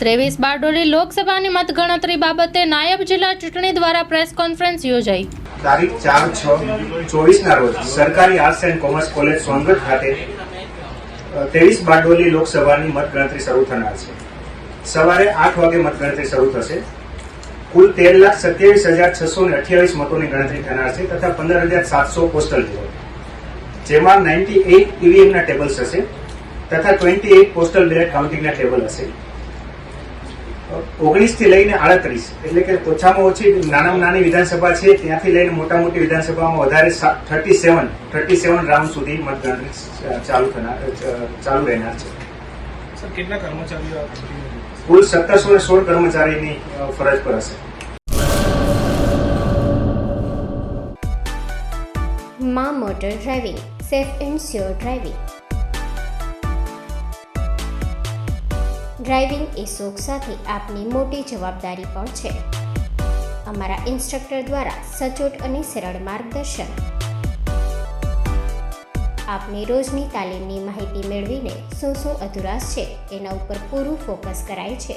23 બારડોલી લોકસભાની મતગણતરી બાબતે નાયબ જિલ્લા ચૂંટણી દ્વારા પ્રેસ કોન્ફરન્સ યોજાઈ. તારીખ 4/6/24 રોજ સરકારી arts and commerce college Songadh ખાતે 23 બારડોલી લોકસભાની મતગણતરી શરૂ થનાર છે. સવારે 8 વાગે મતગણતરી શરૂ થશે. કુલ 13,27,628 મતોની ગણતરી થનાર છે તથા 15,700 પોસ્ટલ બેલેટ, જેમાં 98 ઈવીએમના ટેબલ્સ હશે તથા 28 પોસ્ટલ બેલેટ કાઉન્ટિંગના ટેબલ હશે. 19 થી લઈને 38 એટલે કે ઓછામાં ઓછી નાનામાં નાની વિધાનસભા છે ત્યાંથી લઈને મોટા મોટી વિધાનસભામાં વધારે 37 રાઉન્ડ સુધી મતગણતરી ચાલુ રહેનાર છે. સર, કેટલા કર્મચારીઓ કુલ 1716 કર્મચારીની ફરજ પર હશે. માં motor driving, safe and sure driving. Driving એ શોખ સાથે આપની મોટી જવાબદારી પણ છે. અમારા ઇન્સ્ટ્રક્ટર દ્વારા સચોટ અને સરળ માર્ગદર્શન. આપની રોજની તાલીમની માહિતી મેળવીને શું અધુરાશ છે એના ઉપર પૂરું ફોકસ કરાય છે.